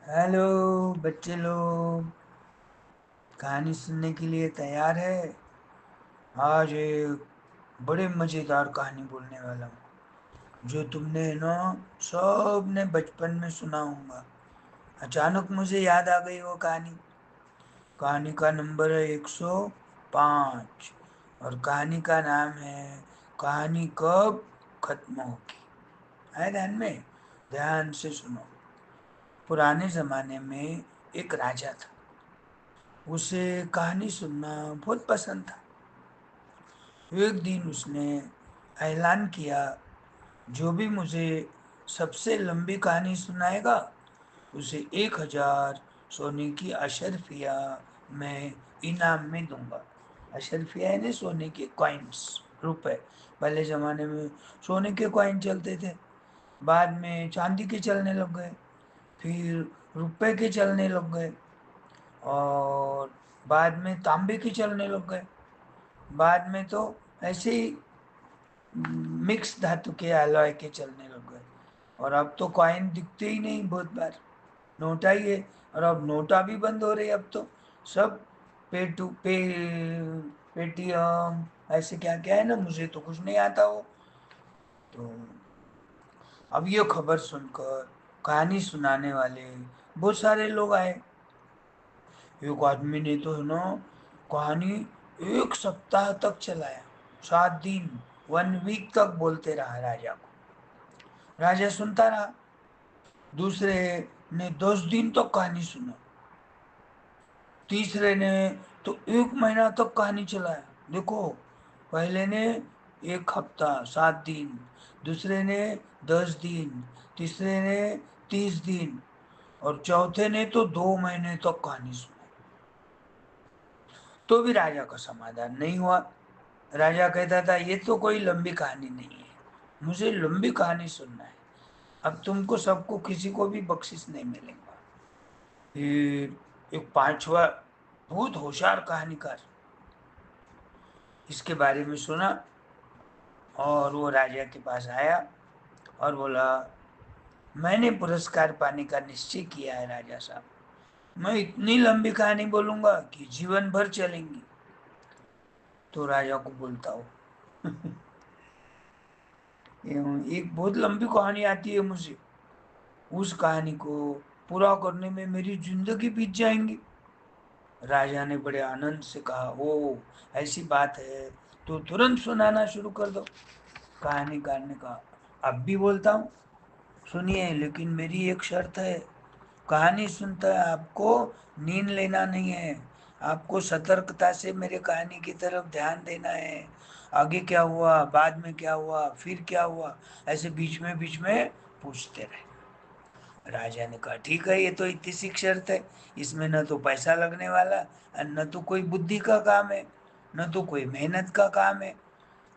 Hello बच्चे लोग, कहानी सुनने के लिए तैयार है। आज एक बड़े मजेदार कहानी बोलने वाला हूँ जो तुमने ना सब ने बचपन में सुना होगा। अचानक मुझे याद आ गई वो कहानी। कहानी का नंबर है 105 और कहानी का नाम है कहानी कब खत्म होगी। है ध्यान में, ध्यान से सुनो। पुराने जमाने में एक राजा था। उसे कहानी सुनना बहुत पसंद था। एक दिन उसने ऐलान किया, जो भी मुझे सबसे लंबी कहानी सुनाएगा उसे 1,000 सोने की अशर्फिया मैं इनाम में दूंगा। अशर्फिया यानी सोने के कॉइन्स, रुपए। पहले जमाने में सोने के कॉइन चलते थे, बाद में चांदी के चलने लग गए, फिर रुपए के चलने लग गए, और बाद में तांबे के चलने लग गए। बाद में तो ऐसे ही मिक्स धातु के एलॉय के चलने लग गए। और अब तो कॉइन दिखते ही नहीं, बहुत बार नोटा ही है। और अब नोटा भी बंद हो रहे, अब तो सब पे टू पे, पेटीएम, ऐसे क्या क्या है ना, मुझे तो कुछ नहीं आता वो। तो अब ये खबर सुनकर कहानी सुनाने वाले बहुत सारे लोग आए। एक आदमी ने तो है ना कहानी 1 सप्ताह तक चलाया, 7 दिन, 1 वीक तक बोलते रहा राजा को। राजा सुनता रहा। दूसरे ने 10 दिन तक कहानी सुना। तीसरे ने तो 1 महीना तक कहानी चलाया। देखो, पहले ने 1 हफ्ता 7 दिन, दूसरे ने 10 दिन, तीसरे ने 30 दिन, और चौथे ने तो 2 महीने तक कहानी सुनाई। तो भी राजा का समाधान नहीं हुआ। राजा कहता था, ये तो कोई लंबी कहानी नहीं है, मुझे लंबी कहानी सुनना है। अब तुमको सबको किसी को भी बख्शिश नहीं मिलेगा। फिर एक पांचवा बहुत होशियार कहानीकार इसके बारे में सुना, और वो राजा के पास आया और बोला, मैंने पुरस्कार पाने का निश्चय किया है राजा साहब। मैं इतनी लंबी कहानी बोलूंगा कि जीवन भर चलेंगी। तो राजा को बोलता हो एक बहुत लंबी कहानी आती है मुझे, उस कहानी को पूरा करने में मेरी जिंदगी बीत जाएंगी। राजा ने बड़े आनंद से कहा, ओ ऐसी बात है तो तुरंत सुनाना शुरू कर दो। कहानीकार ने कहा, अब भी बोलता हूँ, सुनिए, लेकिन मेरी एक शर्त है। कहानी सुनता है आपको नींद लेना नहीं है, आपको सतर्कता से मेरे कहानी की तरफ ध्यान देना है। आगे क्या हुआ, बाद में क्या हुआ, फिर क्या हुआ, ऐसे बीच में पूछते रहे। राजा ने कहा, ठीक है, ये तो इतनी सी शर्त है, इसमें न तो पैसा लगने वाला, और न तो कोई बुद्धि का काम है, न तो कोई मेहनत का काम है।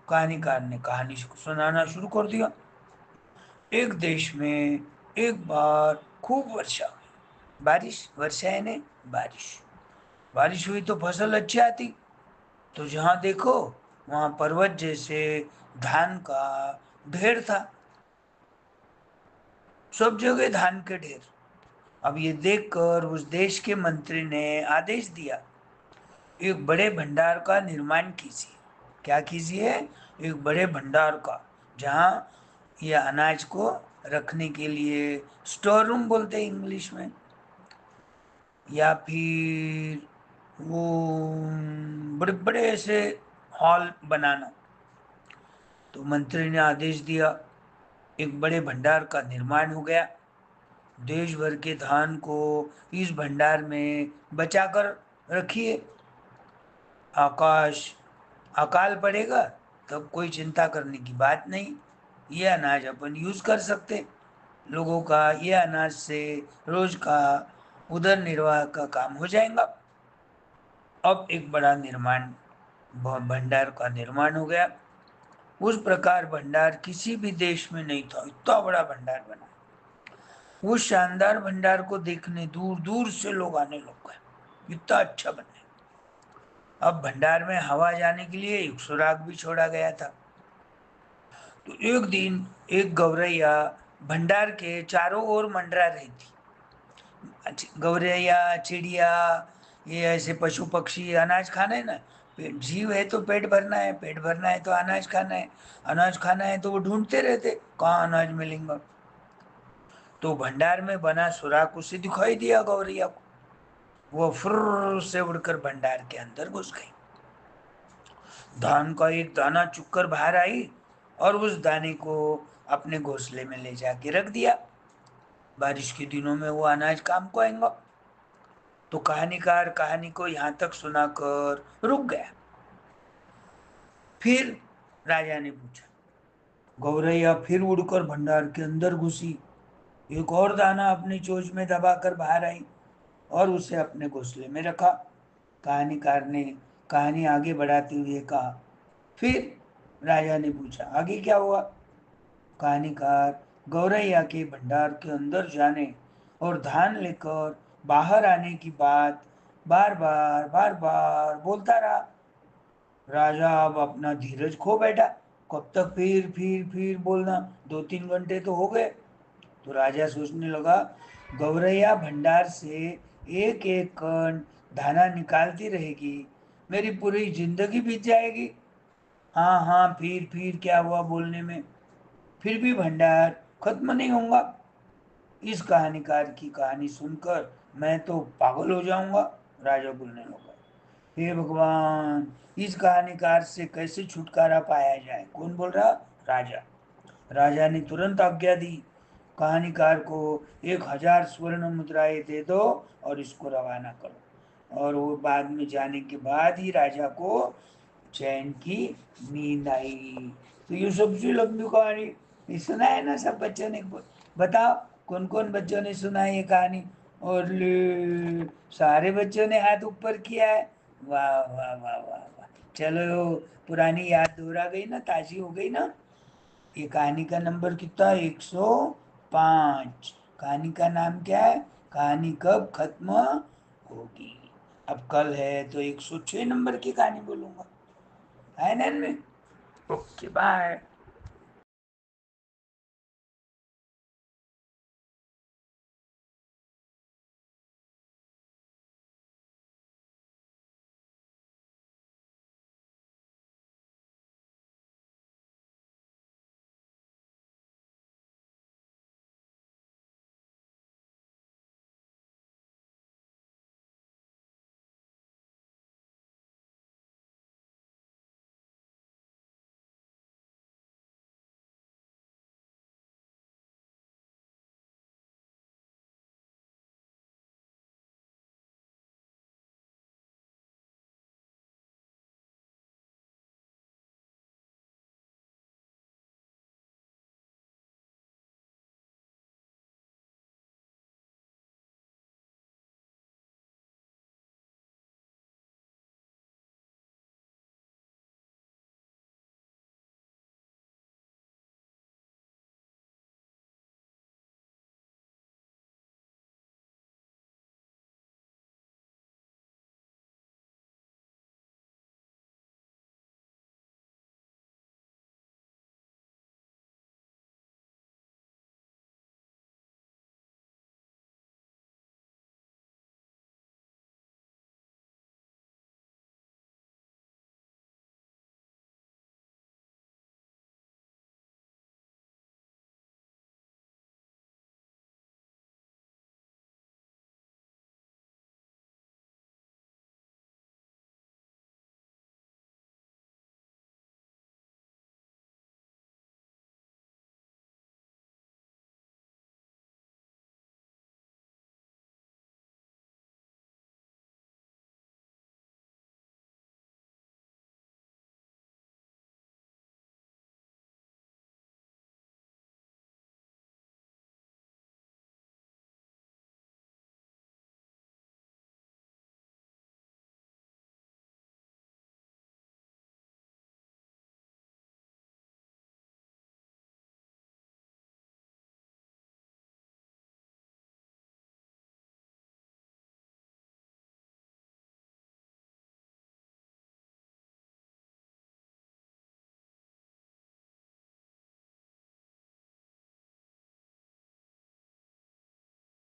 कहानीकार ने कहानी सुनाना शुरू कर दिया। एक देश में एक बार खूब वर्षा हुई। बारिश, वर्षा है ने बारिश। बारिश हुई तो फसल अच्छी आती। तो जहां देखो वहां पर्वत जैसे धान का ढेर था, सब जगह धान के ढेर। अब ये देखकर उस देश के मंत्री ने आदेश दिया, एक बड़े भंडार का निर्माण कीजिए। क्या कीजिए? एक बड़े भंडार का, जहां ये अनाज को रखने के लिए स्टोर रूम बोलते हैं इंग्लिश में, या फिर वो बड़े बड़े ऐसे हॉल बनाना। तो मंत्री ने आदेश दिया, एक बड़े भंडार का निर्माण हो गया। देश भर के धान को इस भंडार में बचाकर रखिए। आकाश अकाल पड़ेगा तब कोई चिंता करने की बात नहीं, ये अनाज अपन यूज कर सकते। लोगों का ये अनाज से रोज का उदर निर्वाह का काम हो जाएगा। अब एक बड़ा निर्माण, भंडार का निर्माण हो गया। उस प्रकार भंडार किसी भी देश में नहीं था, इतना बड़ा भंडार बना। उस शानदार भंडार को देखने दूर दूर से लोग आने लग गए, इतना अच्छा बना है। अब भंडार में हवा जाने के लिए एक सुराग भी छोड़ा गया था। तो एक दिन एक गौरैया भंडार के चारों ओर मंडरा रही थी। गौरैया, चिड़िया, ये ऐसे पशु पक्षी अनाज खाना है ना। जीव है तो पेट भरना है, पेट भरना है तो अनाज खाना है, अनाज खाना है तो वो ढूंढते रहते कहाँ अनाज मिलेगा। तो भंडार में बना सुराख उसे दिखाई दिया गौरैया को। वो फुर्र से उड़कर भंडार के अंदर घुस गई। धान का एक दाना चुगकर बाहर आई और उस दाने को अपने घोंसले में ले जाके रख दिया। बारिश के दिनों में वो अनाज काम को आएगा। तो कहानीकार कहानी को यहां तक सुनाकर रुक गया। फिर राजा ने पूछा। गौरैया फिर उड़कर भंडार के अंदर घुसी, एक और दाना अपनी चोंच में दबाकर बाहर आई और उसे अपने घोंसले में रखा। कहानीकार ने कहानी आगे बढ़ाते हुए कहा। फिर राजा ने पूछा, आगे क्या हुआ? कहानीकार गौरैया के भंडार के अंदर जाने और धान लेकर बाहर आने की बात बार बार बोलता रहा। राजा अब अपना धीरज खो बैठा। कब तक फिर बोलना, 2-3 घंटे तो हो गए। तो राजा सोचने लगा, गौरैया भंडार से एक एक कण दाना निकालती रहेगी, मेरी पूरी जिंदगी बीत जाएगी। हाँ हाँ, फिर क्या हुआ बोलने में, फिर भी भंडार खत्म नहीं होगा। इस कहानीकार की कहानी सुनकर मैं तो पागल हो जाऊंगा। राजा बोलने लगा, हे भगवान, इस कहानीकार से कैसे छुटकारा पाया जाए? कौन बोल रहा? राजा। राजा ने तुरंत आज्ञा दी, कहानीकार को 1,000 स्वर्ण मुद्राएं दे दो और इसको रवाना करो। और वो बाद में जाने के बाद ही राजा को चैन की नींद आई। तो ये सबसे लंबी कहानी, ये सुना है ना सब बच्चों ने? बताओ कौन कौन बच्चों ने सुना है ये कहानी? और ले, सारे बच्चों ने हाथ ऊपर किया है। वाह वाह वाह वाह वाह। चलो, पुरानी याद दोहरा गई ना, ताजी हो गई ना। ये कहानी का नंबर कितना? 105। कहानी का नाम क्या है? कहानी कब खत्म होगी। अब कल है तो 106 नंबर की कहानी बोलूंगा। है ना में? Okay bye.